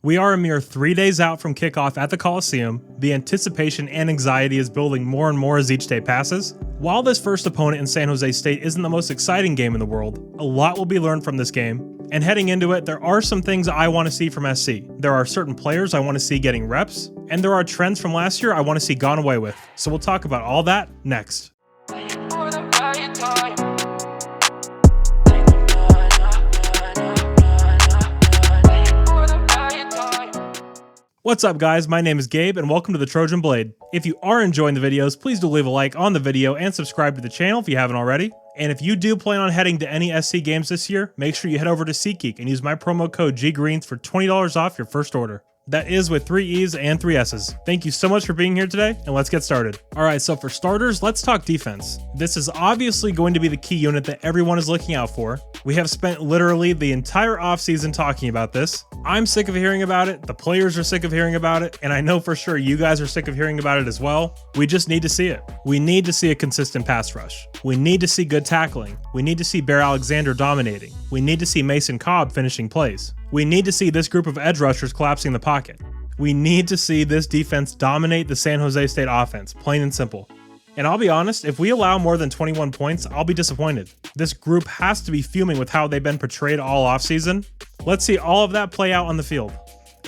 We are a mere 3 days out from kickoff at the Coliseum. The anticipation and anxiety is building more and more as each day passes. While this first opponent in San Jose State isn't the most exciting game in the world, a lot will be learned from this game. And heading into it, there are some things I want to see from SC. There are certain players I want to see getting reps, and there are trends from last year I want to see gone away with. So we'll talk about all that next. What's up guys, my name is Gabe and welcome to the Trojan Blade. If you are enjoying the videos, please do leave a like on the video and subscribe to the channel if you haven't already. And if you do plan on heading to any SC games this year, make sure you head over to SeatGeek and use my promo code GGreens for $20 off your first order. That is with 3 E's and 3 S's. Thank you so much for being here today, and let's get started. Alright, so for starters, let's talk defense. This is obviously going to be the key unit that everyone is looking out for. We have spent literally the entire offseason talking about this. I'm sick of hearing about it, the players are sick of hearing about it, and I know for sure you guys are sick of hearing about it as well. We just need to see it. We need to see a consistent pass rush. We need to see good tackling. We need to see Bear Alexander dominating. We need to see Mason Cobb finishing plays. We need to see this group of edge rushers collapsing the pocket. We need to see this defense dominate the San Jose State offense, plain and simple. And I'll be honest, if we allow more than 21 points, I'll be disappointed. This group has to be fuming with how they've been portrayed all offseason. Let's see all of that play out on the field.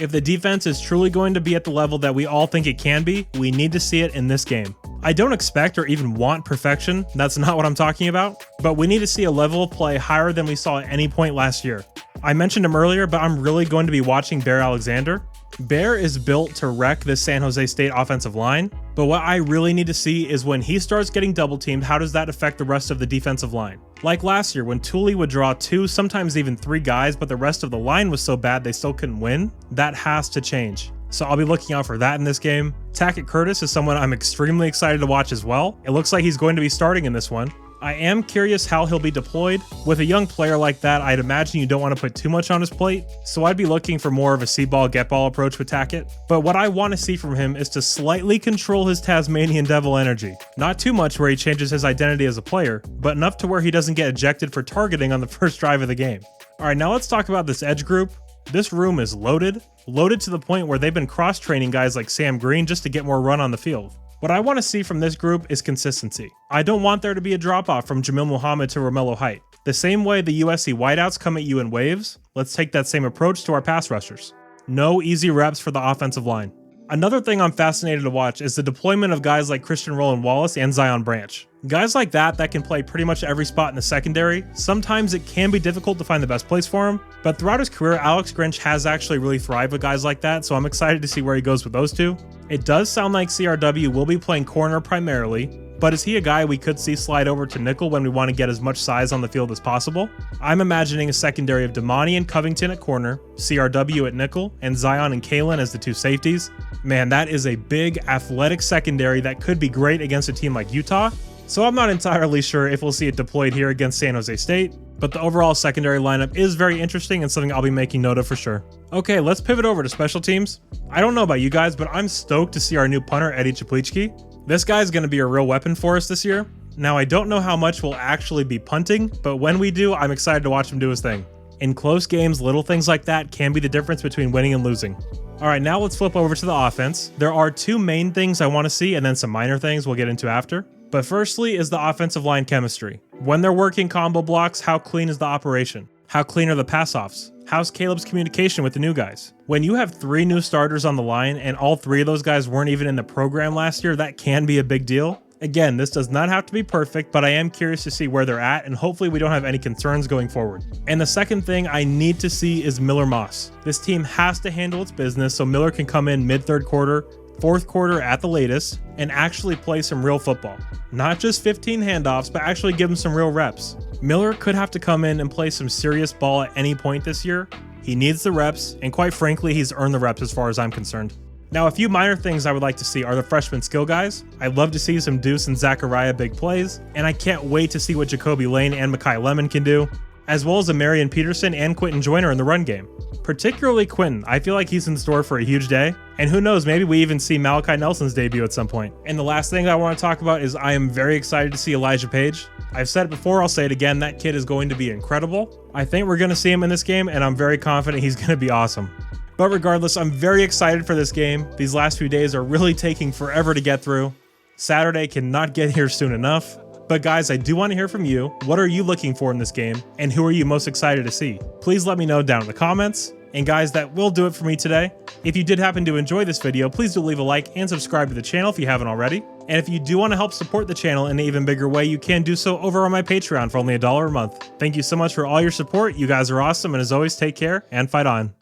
If the defense is truly going to be at the level that we all think it can be, we need to see it in this game. I don't expect or even want perfection, that's not what I'm talking about, but we need to see a level of play higher than we saw at any point last year. I mentioned him earlier, but I'm really going to be watching Bear Alexander. Bear is built to wreck this San Jose State offensive line, but what I really need to see is when he starts getting double teamed, how does that affect the rest of the defensive line? Like last year, when Thule would draw 2, sometimes even 3 guys, but the rest of the line was so bad they still couldn't win. That has to change. So I'll be looking out for that in this game. Tackett Curtis is someone I'm extremely excited to watch as well. It looks like he's going to be starting in this one. I am curious how he'll be deployed. With a young player like that, I'd imagine you don't want to put too much on his plate, so I'd be looking for more of a see ball, get ball approach with Tackett. But what I want to see from him is to slightly control his Tasmanian Devil energy. Not too much where he changes his identity as a player, but enough to where he doesn't get ejected for targeting on the first drive of the game. Alright, now let's talk about this edge group. This room is loaded to the point where they've been cross-training guys like Sam Green just to get more run on the field. What I want to see from this group is consistency. I don't want there to be a drop-off from Jamil Muhammad to Romello Height. The same way the USC wideouts come at you in waves, let's take that same approach to our pass rushers. No easy reps for the offensive line. Another thing I'm fascinated to watch is the deployment of guys like Christian Roland Wallace and Zion Branch. Guys like that can play pretty much every spot in the secondary. Sometimes it can be difficult to find the best place for him, but throughout his career, Alex Grinch has actually really thrived with guys like that, so I'm excited to see where he goes with those two. It does sound like CRW will be playing corner primarily, but is he a guy we could see slide over to nickel when we want to get as much size on the field as possible? I'm imagining a secondary of Damani and Covington at corner, CRW at nickel, and Zion and Kalen as the 2 safeties. Man, that is a big athletic secondary that could be great against a team like Utah. So I'm not entirely sure if we'll see it deployed here against San Jose State, but the overall secondary lineup is very interesting and something I'll be making note of for sure. Okay, let's pivot over to special teams. I don't know about you guys, but I'm stoked to see our new punter, Eddie Chaplichki. This guy's going to be a real weapon for us this year. Now, I don't know how much we'll actually be punting, but when we do, I'm excited to watch him do his thing. In close games, little things like that can be the difference between winning and losing. Alright, now let's flip over to the offense. There are 2 main things I want to see and then some minor things we'll get into after. But firstly is the offensive line chemistry. When they're working combo blocks, how clean is the operation? How clean are the pass-offs? How's Caleb's communication with the new guys? When you have 3 new starters on the line and all 3 of those guys weren't even in the program last year, that can be a big deal. Again, this does not have to be perfect, but I am curious to see where they're at, and hopefully we don't have any concerns going forward. And the second thing I need to see is Miller Moss. This team has to handle its business so Miller can come in mid-3rd quarter, 4th quarter at the latest, and actually play some real football. Not just 15 handoffs, but actually give him some real reps. Miller could have to come in and play some serious ball at any point this year. He needs the reps, and quite frankly, he's earned the reps as far as I'm concerned. Now, a few minor things I would like to see are the freshman skill guys. I'd love to see some Deuce and Zachariah big plays, and I can't wait to see what Jacoby Lane and Mekhi Lemon can do, as well as a Marion Peterson and Quentin Joyner in the run game. Particularly Quentin, I feel like he's in store for a huge day, and who knows, maybe we even see Malachi Nelson's debut at some point. And the last thing I want to talk about is I am very excited to see Elijah Page. I've said it before, I'll say it again, that kid is going to be incredible. I think we're going to see him in this game, and I'm very confident he's going to be awesome. But regardless, I'm very excited for this game. These last few days are really taking forever to get through. Saturday cannot get here soon enough. But guys, I do want to hear from you. What are you looking for in this game? And who are you most excited to see? Please let me know down in the comments. And guys, that will do it for me today. If you did happen to enjoy this video, please do leave a like and subscribe to the channel if you haven't already. And if you do want to help support the channel in an even bigger way, you can do so over on my Patreon for only $1 a month. Thank you so much for all your support. You guys are awesome, and as always, take care and fight on.